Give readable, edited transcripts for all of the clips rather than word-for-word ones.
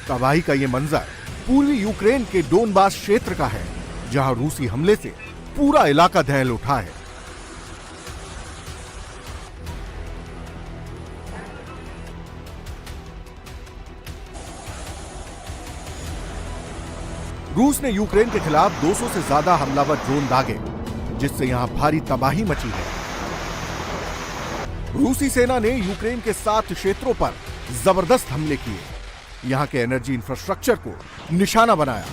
तबाही का ये मंजर पूर्वी यूक्रेन के डोनबास क्षेत्र का है, जहां रूसी हमले से पूरा इलाका दहल उठा है। रूस ने यूक्रेन के खिलाफ 200 से ज्यादा हमलावर ड्रोन दागे, जिससे यहां भारी तबाही मची है। रूसी सेना ने यूक्रेन के 7 क्षेत्रों पर जबरदस्त हमले किए, यहां के एनर्जी इंफ्रास्ट्रक्चर को निशाना बनाया।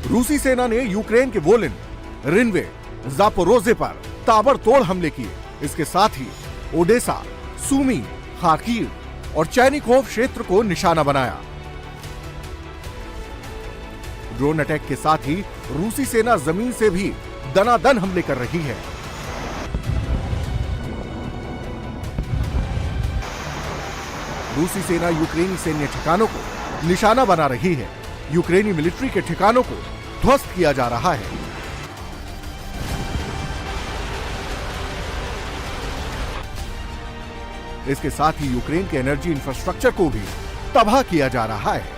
रूसी सेना ने यूक्रेन के वोलिन, रिनवे, जापोरोजे पर ताबड़तोड़ हमले किए। इसके साथ ही ओडेसा, सूमी, खार्किव और चैनिकोव क्षेत्र को निशाना बनाया। ड्रोन अटैक के साथ ही रूसी सेना जमीन से भी दनादन हमले कर रही है। रूसी सेना यूक्रेनी सैन्य ठिकानों को निशाना बना रही है। यूक्रेनी मिलिट्री के ठिकानों को ध्वस्त किया जा रहा है। इसके साथ ही यूक्रेन के एनर्जी इंफ्रास्ट्रक्चर को भी तबाह किया जा रहा है।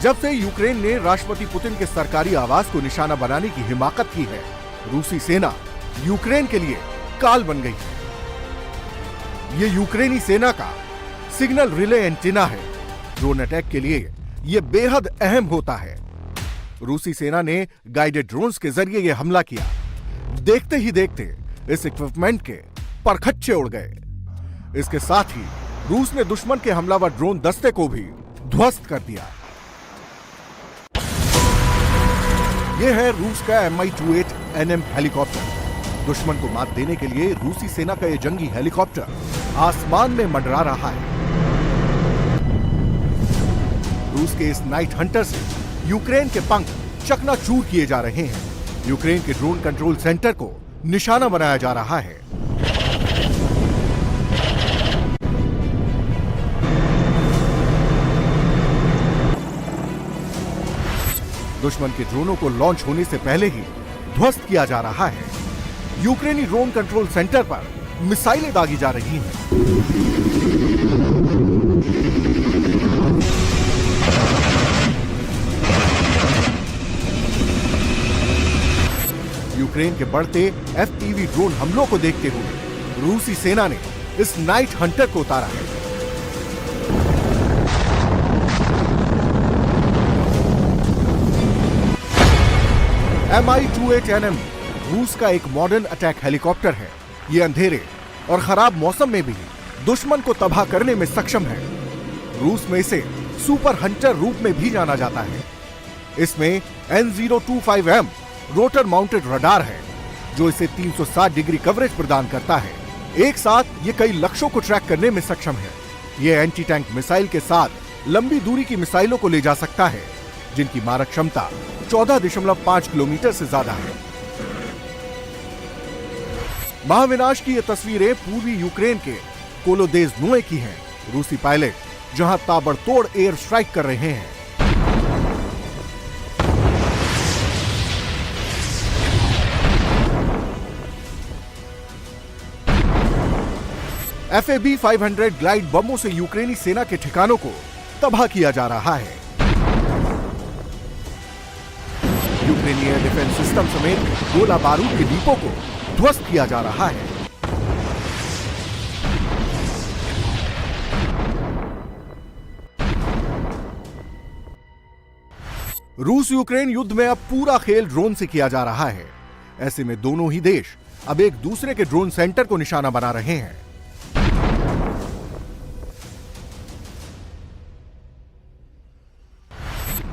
जब से यूक्रेन ने राष्ट्रपति पुतिन के सरकारी आवास को निशाना बनाने की हिमाकत की है, रूसी सेना यूक्रेन के लिए काल बन गई है। ये यूक्रेनी सेना का सिग्नल रिले एंटीना है। ड्रोन अटैक के लिए यह बेहद अहम होता है। रूसी सेना ने गाइडेड ड्रोन्स के जरिए यह हमला किया। देखते ही देखते इस इक्विपमेंट के परखच्चे उड़ गए। इसके साथ ही रूस ने दुश्मन के हमलावर ड्रोन दस्ते को भी ध्वस्त कर दिया। यह है रूस का Mi-28NM हेलीकॉप्टर। दुश्मन को मात देने के लिए रूसी सेना का यह जंगी हेलीकॉप्टर आसमान में मंडरा रहा है। रूस के इस नाइट हंटर से यूक्रेन के पंख चकनाचूर किए जा रहे हैं। यूक्रेन के ड्रोन कंट्रोल सेंटर को निशाना बनाया जा रहा है। दुश्मन के ड्रोनों को लॉन्च होने से पहले ही ध्वस्त किया जा रहा है। यूक्रेनी ड्रोन कंट्रोल सेंटर पर मिसाइलें दागी जा रही हैं। यूक्रेन के बढ़ते FPV ड्रोन हमलों को देखते हुए रूसी सेना ने इस नाइट हंटर को उतारा है। Mi-28NM रूस का एक मॉडर्न अटैक हेलीकॉप्टर है। ये अंधेरे और खराब मौसम में भी दुश्मन को तबाह करने में सक्षम है। रूस में इसे सुपर हंटर रूप में भी जाना जाता है। इसमें N025M रोटर माउंटेड रडार है, जो इसे 360 डिग्री कवरेज प्रदान करता है। एक साथ ये कई लक्ष्यों को ट्रैक करने में सक्षम है। ये एंटी टैंक मिसाइल के साथ लंबी दूरी की मिसाइलों को ले जा सकता है, जिनकी मारक क्षमता 14.5 किलोमीटर से ज्यादा है। महाविनाश की ये तस्वीरें पूर्वी यूक्रेन के कोलोदेज़ की हैं। रूसी पायलट जहां ताबड़तोड़ एयर स्ट्राइक कर रहे हैं। FAB-500 ग्लाइड बमों से यूक्रेनी सेना के ठिकानों को तबाह किया जा रहा है। यूक्रेनी एयर डिफेंस सिस्टम समेत गोला बारूद के डिपो को ध्वस्त किया जा रहा है। रूस यूक्रेन युद्ध में अब पूरा खेल ड्रोन से किया जा रहा है। ऐसे में दोनों ही देश अब एक दूसरे के ड्रोन सेंटर को निशाना बना रहे हैं।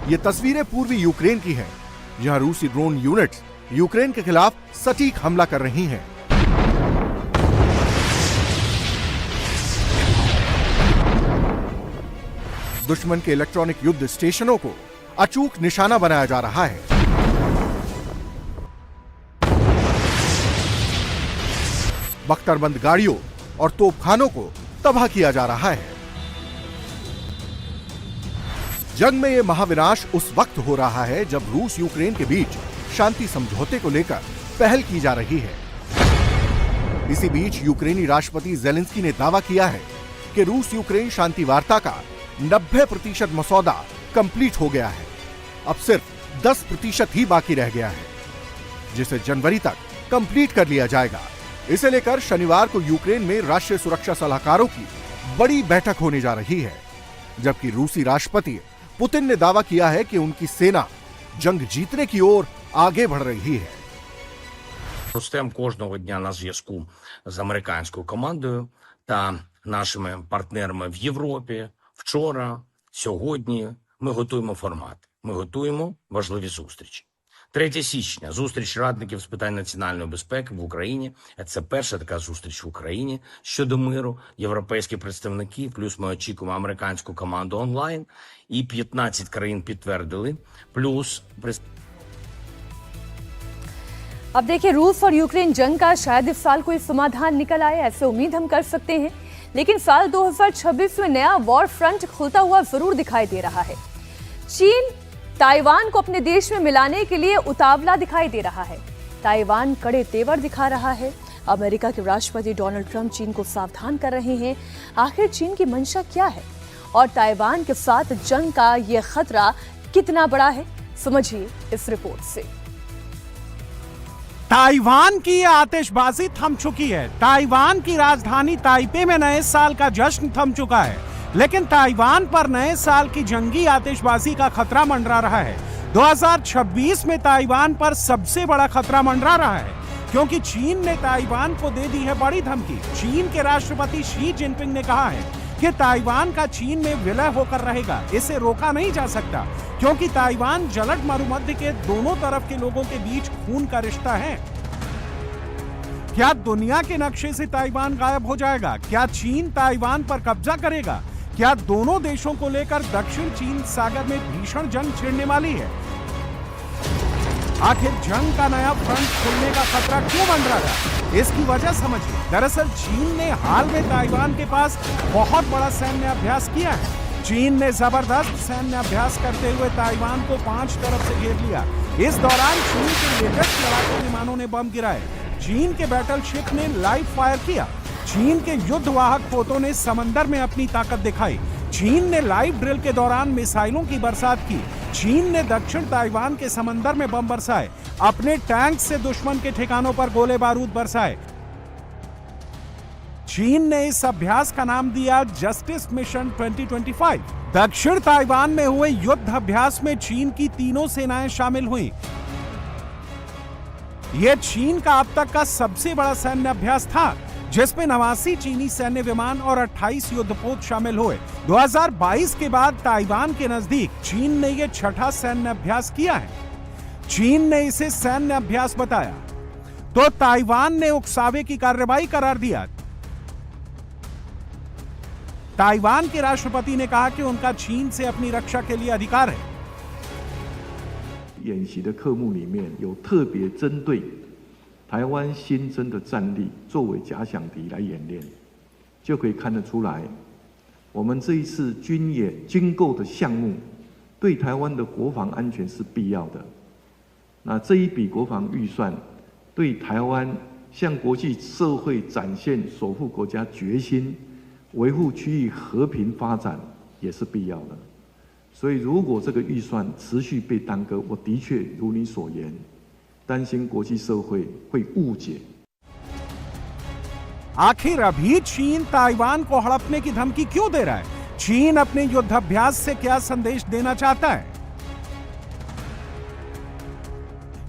ये तस्वीरें पूर्वी यूक्रेन की हैं, जहां रूसी ड्रोन यूनिट्स यूक्रेन के खिलाफ सटीक हमला कर रही हैं। दुश्मन के इलेक्ट्रॉनिक युद्ध स्टेशनों को अचूक निशाना बनाया जा रहा है। बख्तरबंद गाड़ियों और तोपखानों को तबाह किया जा रहा है। जंग में यह महाविनाश उस वक्त हो रहा है जब रूस यूक्रेन के बीच शांति समझौते को लेकर पहल की जा रही है। इसी बीच यूक्रेनी राष्ट्रपति जेलेंस्की ने दावा किया है कि रूस यूक्रेन शांति वार्ता का 90% मसौदा कंप्लीट हो गया है। अब सिर्फ 10% ही बाकी रह गया है, जिसे जनवरी तक कंप्लीट कर लिया जाएगा। इसे लेकर शनिवार को यूक्रेन में राष्ट्रीय सुरक्षा सलाहकारों की बड़ी बैठक होने जा रही है, जबकि रूसी राष्ट्रपति पुतिन ने दावा किया है कि उनकी सेना जंग जीतने की ओर आगे बढ़ रही है। Ростем кожного дня на зв'язку з американською командою та нашими партнерами в Європі. Вчора, сьогодні ми готуємо формат. Ми готуємо важливі зустрічі. 3 січня – зустріч радників з питань національної безпеки в Україні. Це перша така зустріч в Україні щодо миру. Європейські представники, плюс ми очікуємо американську команду онлайн. І 15 країн підтвердили, плюс अब देखिए, रूस और यूक्रेन जंग का शायद इस साल कोई समाधान निकल आए, ऐसे उम्मीद हम कर सकते हैं। लेकिन साल 2026 में नया वॉर फ्रंट खुलता हुआ जरूर दिखाई दे रहा है। चीन ताइवान को अपने देश में मिलाने के लिए उतावला दिखाई दे रहा है। ताइवान कड़े तेवर दिखा रहा है। अमेरिका के राष्ट्रपति डोनाल्ड ट्रंप चीन को सावधान कर रहे हैं। आखिर चीन की मंशा क्या है और ताइवान के साथ जंग का यह खतरा कितना बड़ा है, समझिए इस रिपोर्ट से। ताइवान की आतिशबाजी थम चुकी है। ताइवान की राजधानी ताइपे में नए साल का जश्न थम चुका है, लेकिन ताइवान पर नए साल की जंगी आतिशबाजी का खतरा मंडरा रहा है। 2026 में ताइवान पर सबसे बड़ा खतरा मंडरा रहा है, क्योंकि चीन ने ताइवान को दे दी है बड़ी धमकी। चीन के राष्ट्रपति शी जिनपिंग ने कहा है कि ताइवान का चीन में विलय होकर रहेगा। इसे रोका नहीं जा सकता, क्योंकि ताइवान जलद मरुमध्य के दोनों तरफ के लोगों के बीच खून का रिश्ता है। क्या दुनिया के नक्शे से ताइवान गायब हो जाएगा? क्या चीन ताइवान पर कब्जा करेगा? क्या दोनों देशों को लेकर दक्षिण चीन सागर में भीषण जंग छिड़ने वाली है? आखिर जंग का नया फ्रंट खुलने का खतरा क्यों मंडरा है? इसकी वजह समझिए। दरअसल चीन ने हाल में ताइवान के पास बहुत बड़ा सैन्य अभ्यास किया है। चीन ने जबरदस्त सैन्य अभ्यास करते हुए ताइवान को 5 तरफ से घेर लिया। इस दौरान चीन के लेटेस्ट लड़ाकू विमानों ने बम गिराए। चीन के बैटलशिप ने लाइव फायर किया। चीन के युद्धवाहक पोतों ने समंदर में अपनी ताकत दिखाई। चीन ने लाइव ड्रिल के दौरान मिसाइलों की बरसात की। चीन ने दक्षिण ताइवान के समंदर में बम बरसाए। अपने टैंक से दुश्मन के ठिकानों पर गोले बारूद बरसाए। चीन ने इस अभ्यास का नाम दिया जस्टिस मिशन 2025। दक्षिण ताइवान में हुए युद्ध अभ्यास में चीन की तीनों सेनाएं शामिल हुई। यह चीन का अब तक का सबसे बड़ा सैन्य अभ्यास था, जिसमें 89 चीनी सैन्य विमान और 28 युद्धपोत शामिल हुए। 2022 के बाद ताइवान के नजदीक चीन ने यह 6ठा सैन्य अभ्यास किया है। चीन ने इसे सैन्य अभ्यास बताया तो ताइवान ने उकसावे की कार्रवाई करार दिया। ताइवान के राष्ट्रपति ने कहा कि उनका चीन से अपनी रक्षा के लिए अधिकार है। 演习的科目里面有特别针对台湾新增的战力作为假想敌来演练，就可以看得出来，我们这一次军演军购的项目对台湾的国防安全是必要的。那这一笔国防预算对台湾向国际社会展现守护国家决心、维护区域和平发展也是必要的。所以，如果这个预算持续被耽搁，我的确如你所言，担心国际社会会误解。आखिर अभी चीन ताइवान को हड़पने की धमकी क्यों दे रहा है? चीन अपने युद्धाभ्यास से क्या संदेश देना चाहता है?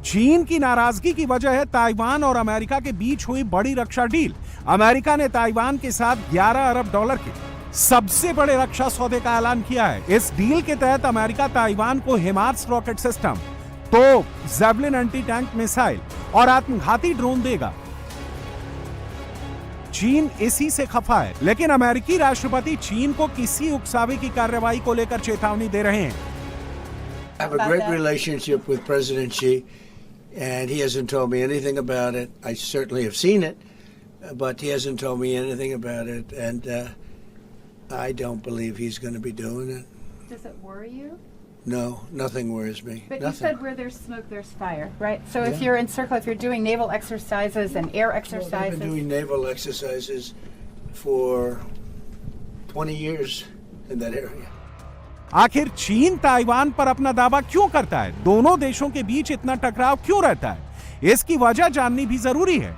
चीन की नाराजगी की वजह है ताइवान और अमेरिका के बीच हुई बड़ी रक्षा डील। अमेरिका ने ताइवान के साथ $11 अरब के सबसे बड़े रक्षा सौदे का ऐलान किया है। इस डील के तहत अमेरिका ताइवान को हिमार्स रॉकेट सिस्टम, तोप, ज़ेवलिन एंटी टैंक मिसाइल और आत्मघाती ड्रोन देगा। चीन इसी से खफा है, लेकिन अमेरिकी राष्ट्रपति चीन को किसी उकसावे की कार्रवाई को लेकर चेतावनी दे रहे हैं। I have a great relationship with President Xi, and he hasn't told me anything about it. I certainly have seen it, but he hasn't told me anything about it, and I don't believe he's going to be doing it. Does it worry you? No, nothing worries me. But you Nothing. said where there's smoke, there's fire, right? So if Yeah. you're encircled, if you're doing naval exercises and air Well, exercises, I've been doing naval exercises for 20 years in that area. आखिर चीन Taiwan पर अपना दावा क्यों करता है? दोनों देशों के बीच इतना टकराव क्यों रहता है? इसकी वजह जाननी भी जरूरी है।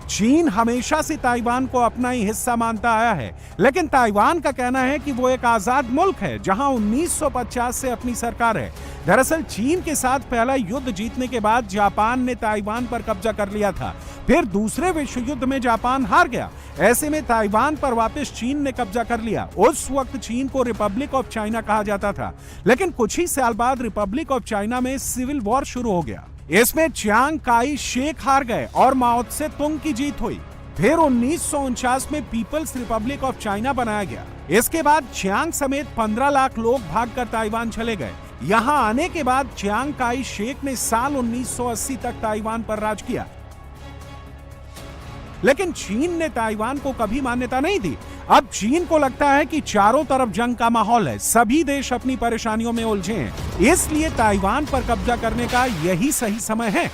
चीन हमेशा से ताइवान को अपना ही हिस्सा मानता आया है, लेकिन ताइवान का कहना है कि वो एक आजाद मुल्क है जहां 1950 से अपनी सरकार है। दरअसल चीन के साथ पहला युद्ध जीतने के बाद जापान ने ताइवान पर कब्जा कर लिया था। फिर दूसरे विश्व युद्ध में जापान हार गया। ऐसे में ताइवान पर वापस चीन ने कब्जा कर लिया। उस वक्त चीन को रिपब्लिक ऑफ चाइना कहा जाता था, लेकिन कुछ ही साल बाद रिपब्लिक ऑफ चाइना में सिविल वॉर शुरू हो गया। इसमें चियांग काई शेक हार गए और माओ त्से तुंग की जीत हुई। फिर 1949 में पीपल्स रिपब्लिक ऑफ चाइना बनाया गया। इसके बाद चियांग समेत 15 लाख लोग भागकर ताइवान चले गए। यहां आने के बाद चियांग काई शेक ने साल 1980 तक ताइवान पर राज किया, लेकिन चीन ने ताइवान को कभी मान्यता नहीं दी। अब चीन को लगता है कि चारों तरफ जंग का माहौल है, सभी देश अपनी परेशानियों में उलझे हैं, इसलिए ताइवान पर कब्जा करने का यही सही समय है।